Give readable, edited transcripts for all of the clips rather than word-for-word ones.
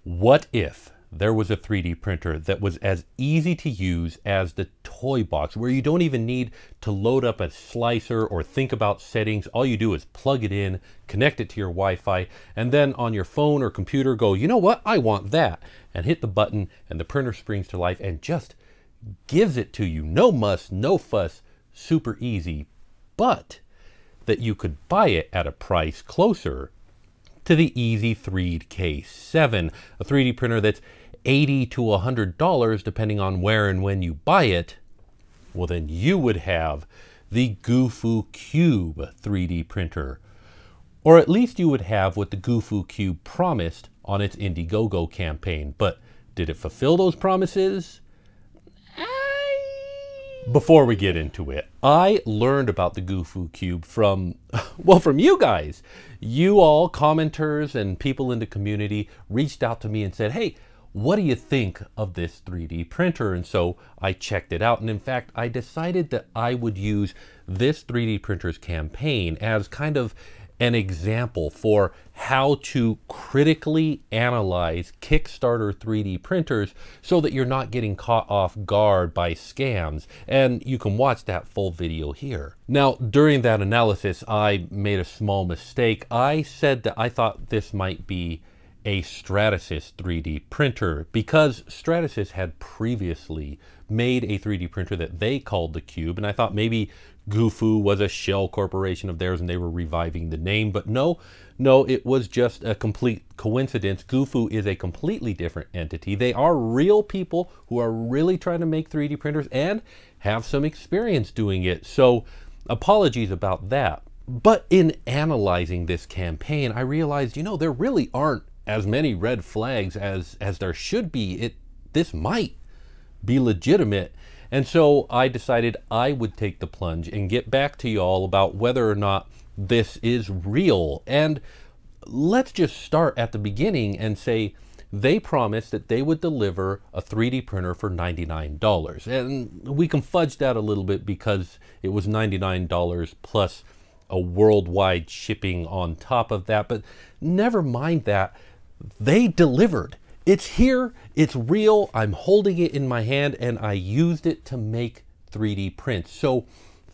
What if there was a 3D printer that was as easy to use as the toy box, where you don't even need to load up a slicer or think about settings? All you do is plug it in, connect it to your Wi-Fi, and then on your phone or computer go, you know what, I want that, and hit the button, and the printer springs to life and just gives it to you. No muss, no fuss, super easy. But that you could buy it at a price closer to the Easy 3D K7, a 3D printer that's $80 to $100 depending on where and when you buy it. Well, then you would have the GooFoo Cube 3D printer. Or at least you would have what the GooFoo Cube promised on its IndieGogo campaign. But did it fulfill those promises? Before we get into it, I learned about the GooFoo Cube from, well, from you guys. You all, commenters and people in the community, reached out to me and said, hey, what do you think of this 3D printer? And so I checked it out. And in fact, I decided that I would use this 3D printer's campaign as kind of an example for how to critically analyze Kickstarter 3D printers so that you're not getting caught off guard by scams. And you can watch that full video here. Now, during that analysis, I made a small mistake. I said that I thought this might be a Stratasys 3D printer because Stratasys had previously made a 3D printer that they called the Cube, and I thought maybe GooFoo was a shell corporation of theirs and they were reviving the name. But no, it was just a complete coincidence. GooFoo is a completely different entity. They are real people who are really trying to make 3D printers and have some experience doing it. So apologies about that. But in analyzing this campaign, I realized, you know, there really aren't as many red flags as there should be. This might be legitimate. And so I decided I would take the plunge and get back to y'all about whether or not this is real. And let's just start at the beginning and say they promised that they would deliver a 3D printer for $99. And we can fudge that a little bit because it was $99 plus a worldwide shipping on top of that. But never mind that. They delivered. It's here, it's real, I'm holding it in my hand, and I used it to make 3D prints. So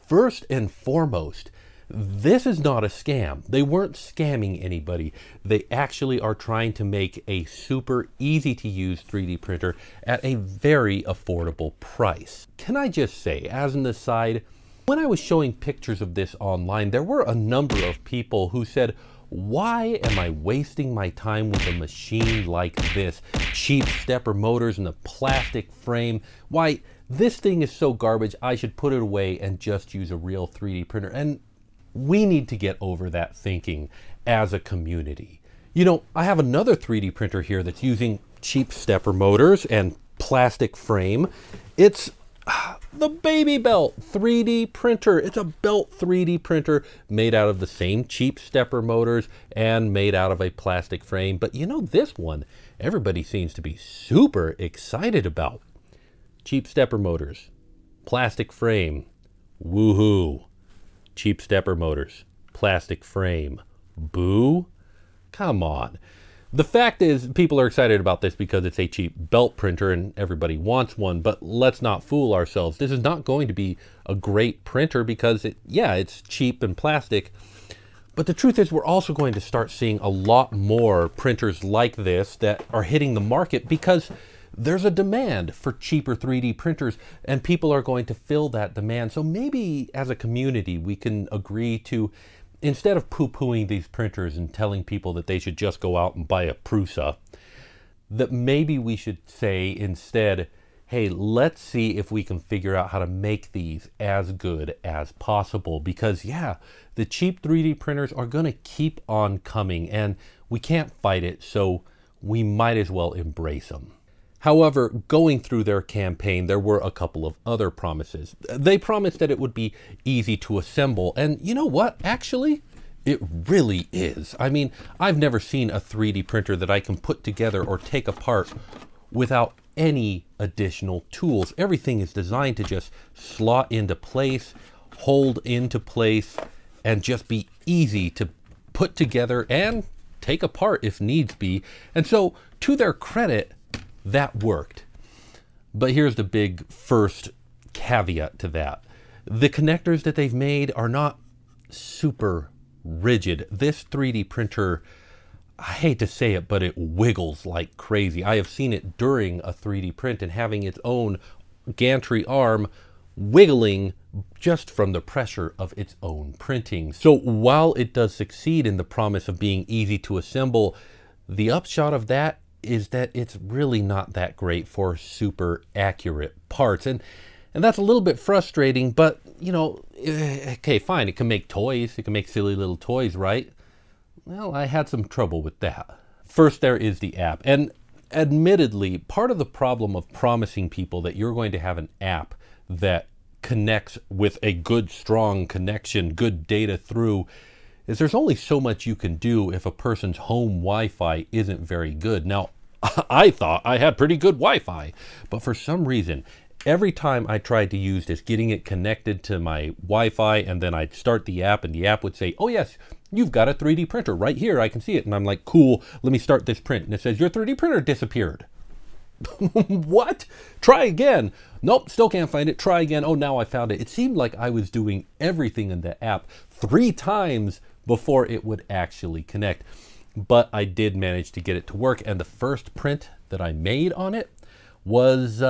first and foremost, this is not a scam. They weren't scamming anybody. They actually are trying to make a super easy to use 3D printer at a very affordable price. Can I just say, as an aside, when I was showing pictures of this online, there were a number of people who said, why am I wasting my time with a machine like this? Cheap stepper motors and a plastic frame. Why, this thing is so garbage, I should put it away and just use a real 3D printer. And we need to get over that thinking as a community. You know, I have another 3D printer here that's using cheap stepper motors and plastic frame. It's the Baby Belt 3D printer. It's a belt 3D printer made out of the same cheap stepper motors and made out of a plastic frame. But you know, this one, everybody seems to be super excited about. Cheap stepper motors, plastic frame, woohoo. Cheap stepper motors, plastic frame, boo? Come on. The fact is, people are excited about this because it's a cheap belt printer and everybody wants one, but let's not fool ourselves. This is not going to be a great printer because it's cheap and plastic. But the truth is, we're also going to start seeing a lot more printers like this that are hitting the market because there's a demand for cheaper 3D printers and people are going to fill that demand. So maybe as a community, we can agree to, instead of poo-pooing these printers and telling people that they should just go out and buy a Prusa, that maybe we should say instead, hey, let's see if we can figure out how to make these as good as possible. Because yeah, the cheap 3D printers are gonna keep on coming and we can't fight it, so we might as well embrace them. However, going through their campaign, there were a couple of other promises. They promised that it would be easy to assemble, and you know what? Actually, it really is. I mean, I've never seen a 3D printer that I can put together or take apart without any additional tools. Everything is designed to just slot into place, hold into place, and just be easy to put together and take apart if needs be. And so, to their credit, that worked. But here's the big first caveat to that. The connectors that they've made are not super rigid. This 3D printer, I hate to say it, but it wiggles like crazy. I have seen it during a 3D print and having its own gantry arm wiggling just from the pressure of its own printing. So while it does succeed in the promise of being easy to assemble, the upshot of that is that it's really not that great for super accurate parts. And that's a little bit frustrating, but you know, okay, fine, it can make toys, it can make silly little toys, right? Well, I had some trouble with that. First, there is the app. And admittedly, part of the problem of promising people that you're going to have an app that connects with a good, strong connection, good data through, is there's only so much you can do if a person's home Wi-Fi isn't very good. Now, I thought I had pretty good Wi-Fi, but for some reason, every time I tried to use this, getting it connected to my Wi-Fi, and then I'd start the app, and the app would say, oh yes, you've got a 3D printer right here, I can see it. And I'm like, cool, let me start this print. And it says, your 3D printer disappeared. What? Try again. Nope, still can't find it. Try again. Oh, now I found it. It seemed like I was doing everything in the app 3 times before it would actually connect. But I did manage to get it to work. And the first print that I made on it was,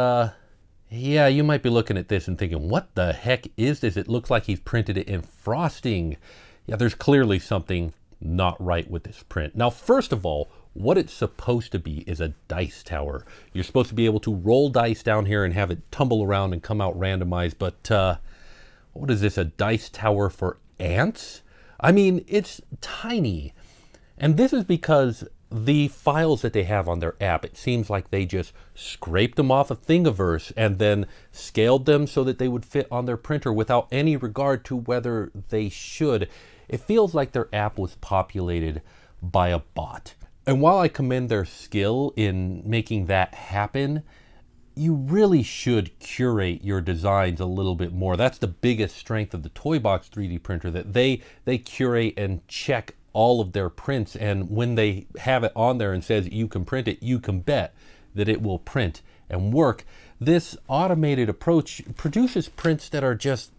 yeah, you might be looking at this and thinking, what the heck is this? It looks like he's printed it in frosting. Yeah, there's clearly something not right with this print. Now, first of all, what it's supposed to be is a dice tower. You're supposed to be able to roll dice down here and have it tumble around and come out randomized, but what is this, a dice tower for ants? I mean, it's tiny. And this is because the files that they have on their app, it seems like they just scraped them off of Thingiverse and then scaled them so that they would fit on their printer without any regard to whether they should. It feels like their app was populated by a bot. And while I commend their skill in making that happen, you really should curate your designs a little bit more. That's the biggest strength of the Toybox 3D printer, that they curate and check all of their prints, and when they have it on there and says you can print it, you can bet that it will print and work. This automated approach produces prints that are just,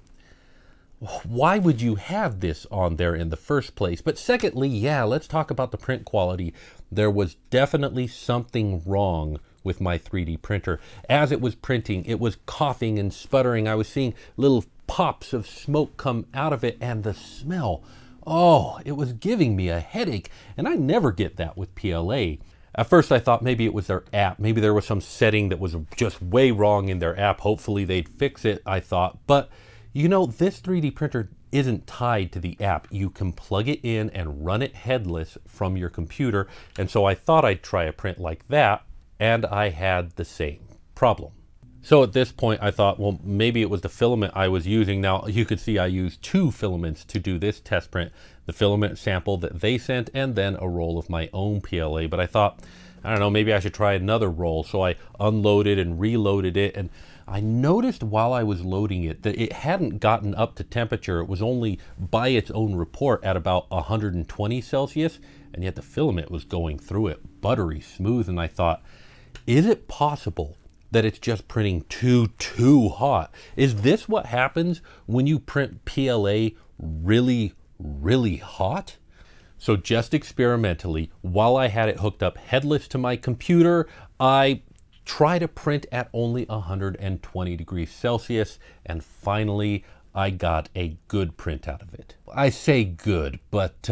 why would you have this on there in the first place? But secondly, yeah, let's talk about the print quality. There was definitely something wrong with my 3D printer. As it was printing, it was coughing and sputtering. I was seeing little pops of smoke come out of it, and the smell, oh, it was giving me a headache, and I never get that with PLA. At first I thought maybe it was their app. Maybe there was some setting that was just way wrong in their app. Hopefully they'd fix it, I thought. But you know, this 3D printer isn't tied to the app. You can plug it in and run it headless from your computer. And so I thought I'd try a print like that, and I had the same problem. So at this point I thought, well, maybe it was the filament I was using. Now you could see I used 2 filaments to do this test print. The filament sample that they sent, and then a roll of my own PLA. But I thought, I don't know, maybe I should try another roll. So I unloaded and reloaded it, and I noticed while I was loading it that it hadn't gotten up to temperature. It was only by its own report at about 120 Celsius, and yet the filament was going through it buttery smooth. And I thought, is it possible that it's just printing too hot? Is this what happens when you print PLA really hot? So just experimentally, while I had it hooked up headless to my computer, I tried to print at only 120 degrees Celsius, and finally I got a good print out of it. I say good, but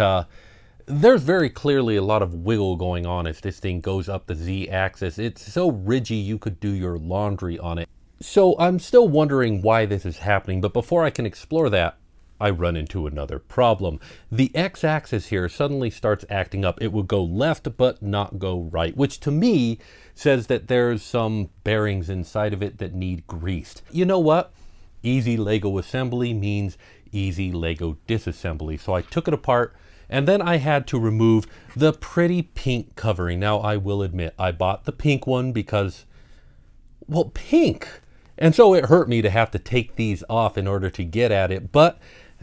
there's very clearly a lot of wiggle going on as this thing goes up the Z-axis. It's so ridgy you could do your laundry on it. So I'm still wondering why this is happening, but before I can explore that, I run into another problem. The X-axis here suddenly starts acting up. It will go left but not go right, which to me says that there's some bearings inside of it that need greased. You know what? Easy Lego assembly means easy Lego disassembly. So I took it apart, and then I had to remove the pretty pink covering. Now I will admit, I bought the pink one because, well, pink. And so it hurt me to have to take these off in order to get at it. But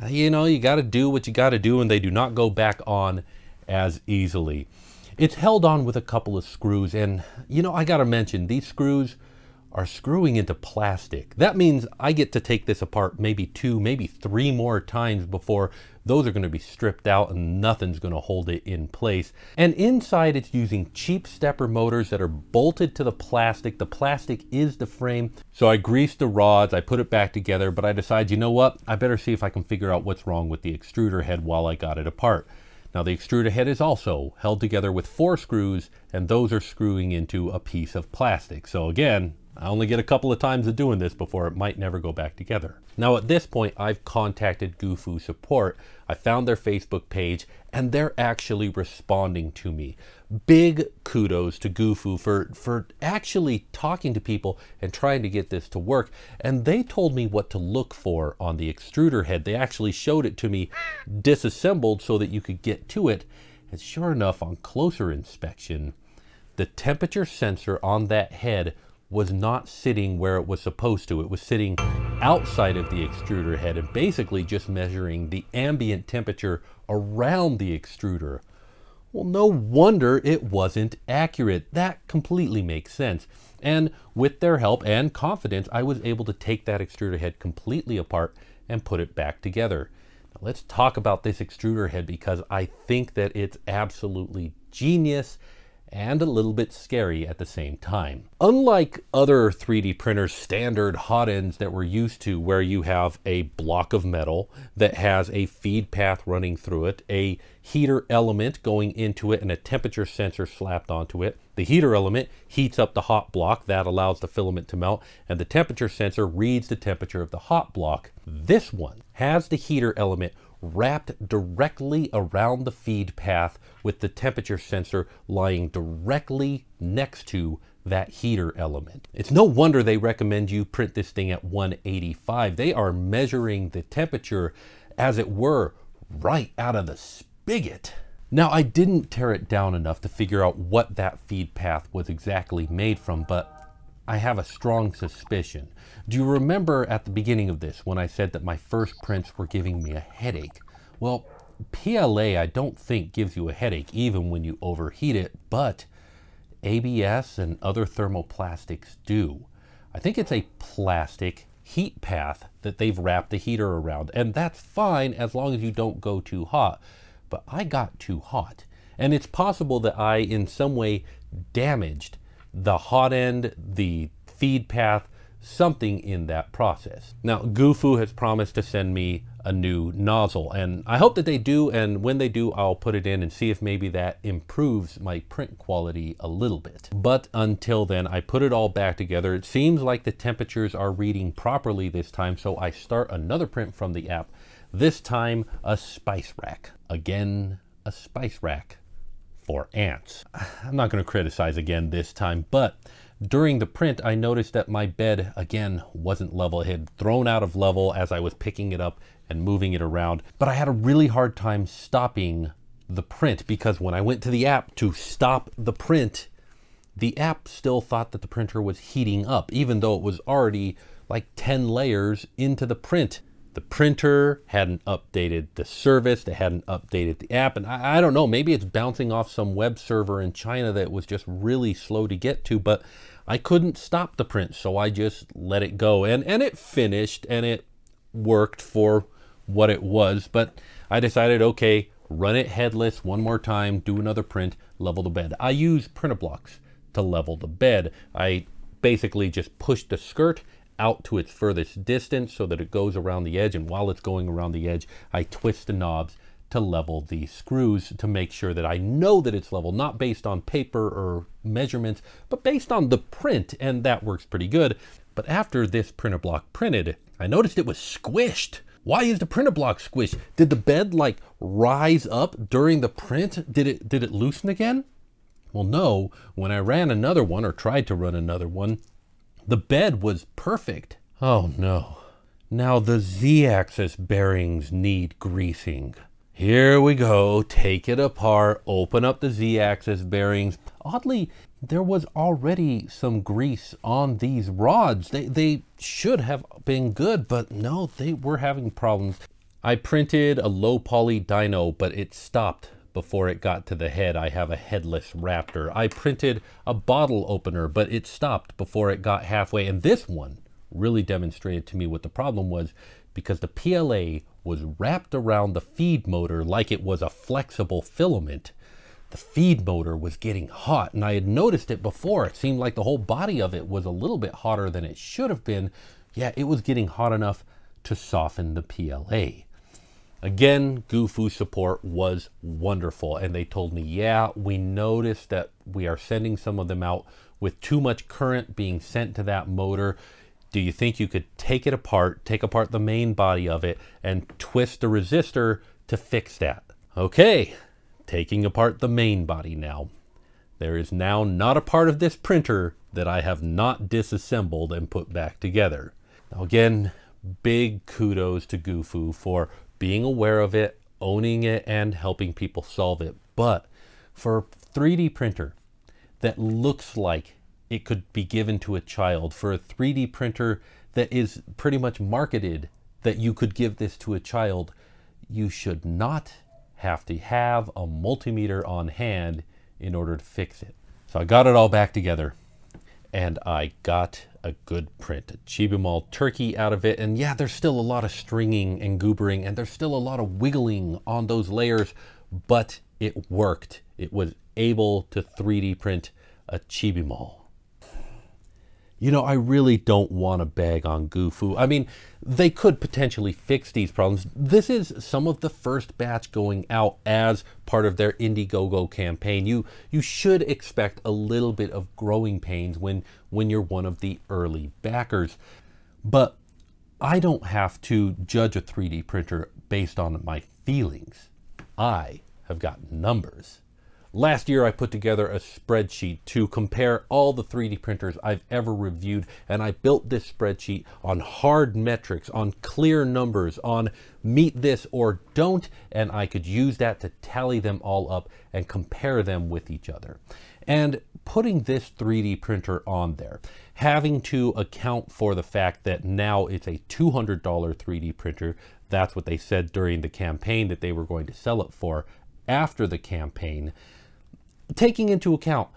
you know, you got to do what you got to do, and they do not go back on as easily. It's held on with a couple of screws, and you know, I gotta mention, these screws are screwing into plastic. That means I get to take this apart maybe 2, maybe 3 more times before those are going to be stripped out and nothing's going to hold it in place. And inside it's using cheap stepper motors that are bolted to the plastic. The plastic is the frame. So I greased the rods, I put it back together, but I decided, you know what? I better see if I can figure out what's wrong with the extruder head while I got it apart. Now the extruder head is also held together with 4 screws, and those are screwing into a piece of plastic. So again, I only get a couple of times of doing this before it might never go back together. Now at this point, I've contacted GooFu support. I found their Facebook page and they're actually responding to me. Big kudos to GooFu for actually talking to people and trying to get this to work. And they told me what to look for on the extruder head. They actually showed it to me disassembled so that you could get to it. And sure enough, on closer inspection, the temperature sensor on that head was not sitting where it was supposed to. It was sitting outside of the extruder head and basically just measuring the ambient temperature around the extruder. Well, no wonder it wasn't accurate. That completely makes sense. And with their help and confidence, I was able to take that extruder head completely apart and put it back together. Now, let's talk about this extruder head because I think that it's absolutely genius and a little bit scary at the same time. Unlike other 3D printers standard hot ends that we're used to, where you have a block of metal that has a feed path running through it, a heater element going into it, and a temperature sensor slapped onto it. The heater element heats up the hot block, that allows the filament to melt, and the temperature sensor reads the temperature of the hot block. This one has the heater element wrapped directly around the feed path with the temperature sensor lying directly next to that heater element. It's no wonder they recommend you print this thing at 185. They are measuring the temperature, as it were, right out of the spigot. Now, I didn't tear it down enough to figure out what that feed path was exactly made from, but I have a strong suspicion. Do you remember at the beginning of this when I said that my first prints were giving me a headache? Well, PLA I don't think gives you a headache even when you overheat it, but ABS and other thermoplastics do. I think it's a plastic heat path that they've wrapped the heater around, and that's fine as long as you don't go too hot. But I got too hot, and it's possible that I in some way damaged the hot end, the feed path, something in that process. Now, GooFu has promised to send me a new nozzle, and I hope that they do, and when they do, I'll put it in and see if maybe that improves my print quality a little bit. But until then, I put it all back together. It seems like the temperatures are reading properly this time, so I start another print from the app, this time a spice rack. Again, a spice rack for ants. I'm not going to criticize again this time, but during the print, I noticed that my bed, again, wasn't level. It had thrown out of level as I was picking it up and moving it around. But I had a really hard time stopping the print because when I went to the app to stop the print, the app still thought that the printer was heating up, even though it was already like 10 layers into the print. The printer hadn't updated the service, they hadn't updated the app, and I don't know, maybe it's bouncing off some web server in China that was just really slow to get to, but I couldn't stop the print, so I just let it go, and it finished, and it worked for what it was, but I decided, okay, run it headless one more time, do another print, level the bed. I use printer blocks to level the bed. I basically just push the skirt out to its furthest distance so that it goes around the edge, and while it's going around the edge, I twist the knobs to level the screws to make sure that I know that it's level, not based on paper or measurements, but based on the print, and that works pretty good. But after this printer block printed, I noticed it was squished. Why is the printer block squished? Did the bed like rise up during the print? Did it loosen again? Well, no. When I ran another one, or tried to run another one, the bed was perfect. Oh no. Now the Z-axis bearings need greasing. Here we go, take it apart, open up the Z-axis bearings. Oddly, there was already some grease on these rods. They should have been good, but no, they were having problems. I printed a low poly dyno, but it stopped before it got to the head. I have a headless raptor. I printed a bottle opener, but it stopped before it got halfway. And this one really demonstrated to me what the problem was, because the PLA was wrapped around the feed motor like it was a flexible filament. The feed motor was getting hot, and I had noticed it before. It seemed like the whole body of it was a little bit hotter than it should have been. Yeah, it was getting hot enough to soften the PLA. Again, GooFoo support was wonderful, and they told me, yeah, we noticed that we are sending some of them out with too much current being sent to that motor. Do you think you could take it apart, take apart the main body of it, and twist the resistor to fix that? Okay. Taking apart the main body now. There is now not a part of this printer that I have not disassembled and put back together. Now again, big kudos to GooFoo for being aware of it, owning it, and helping people solve it. But for a 3D printer that looks like it could be given to a child, for a 3D printer that is pretty much marketed that you could give this to a child, you should not have to have a multimeter on hand in order to fix it. So I got it all back together, and I got a good print, a Chibimol turkey out of it. And yeah, there's still a lot of stringing and goobering, and there's still a lot of wiggling on those layers, but it worked. It was able to 3D print a Chibimol. You know, I really don't want to bag on GooFoo. I mean, they could potentially fix these problems. This is some of the first batch going out as part of their IndieGogo campaign. You should expect a little bit of growing pains when you're one of the early backers. But I don't have to judge a 3D printer based on my feelings. I have got numbers. Last year, I put together a spreadsheet to compare all the 3D printers I've ever reviewed, and I built this spreadsheet on hard metrics, on clear numbers, on meet this or don't, and I could use that to tally them all up and compare them with each other. And putting this 3D printer on there, having to account for the fact that now it's a $200 3D printer, that's what they said during the campaign that they were going to sell it for after the campaign, taking into account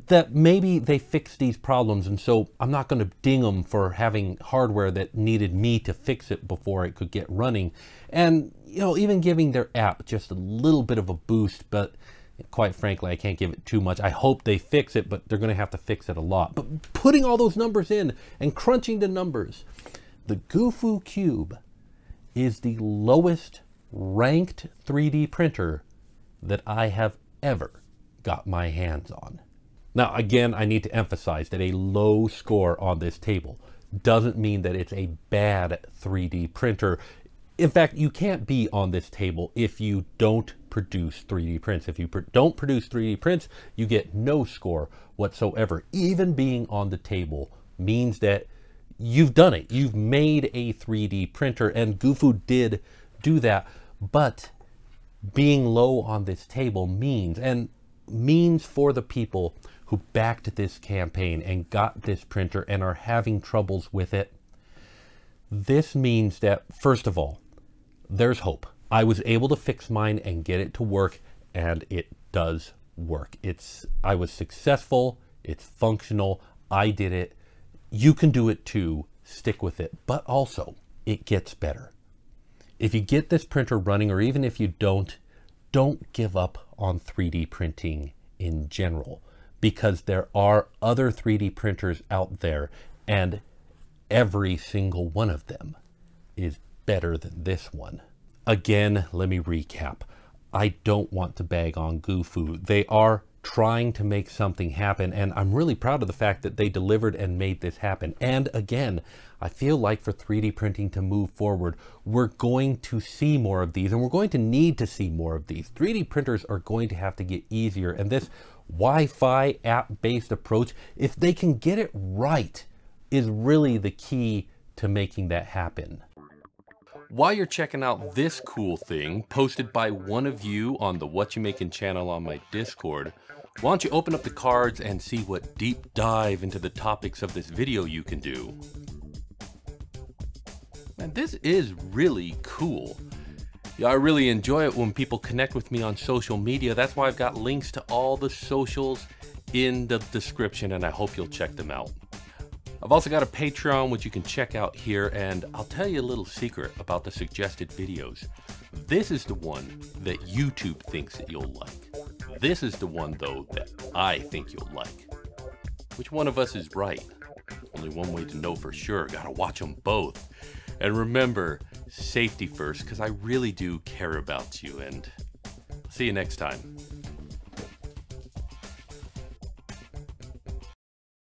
that maybe they fixed these problems, and so I'm not going to ding them for having hardware that needed me to fix it before it could get running. And, you know, even giving their app just a little bit of a boost, but quite frankly, I can't give it too much. I hope they fix it, but they're going to have to fix it a lot. But putting all those numbers in and crunching the numbers, the GooFoo Cube is the lowest ranked 3D printer that I have ever got my hands on. Now, again, I need to emphasize that a low score on this table doesn't mean that it's a bad 3D printer. In fact, you can't be on this table if you don't produce 3D prints. If you don't produce 3D prints, you get no score whatsoever. Even being on the table means that you've done it. You've made a 3D printer, and GooFoo did do that. But being low on this table means for the people who backed this campaign and got this printer and are having troubles with it, this means that, first of all, there's hope. I was able to fix mine and get it to work, and it does work. I was successful, it's functional, I did it. You can do it too, stick with it, but also it gets better. If you get this printer running, or even if you don't give up on 3D printing in general, because there are other 3D printers out there, and every single one of them is better than this one. Again, let me recap. I don't want to bag on GooFoo. They are trying to make something happen, and I'm really proud of the fact that they delivered and made this happen. And again, I feel like for 3D printing to move forward, we're going to see more of these, and we're going to need to see more of these. 3D printers are going to have to get easier, and this Wi-Fi app-based approach, if they can get it right, is really the key to making that happen. While you're checking out this cool thing posted by one of you on the What You Making channel on my Discord, why don't you open up the cards and see what deep dive into the topics of this video you can do. Man, this is really cool. Yeah, I really enjoy it when people connect with me on social media. That's why I've got links to all the socials in the description, and I hope you'll check them out. I've also got a Patreon, which you can check out here, and I'll tell you a little secret about the suggested videos. This is the one that YouTube thinks that you'll like. This is the one, though, that I think you'll like. Which one of us is right? Only one way to know for sure. Gotta watch them both. And remember, safety first, because I really do care about you, and see you next time.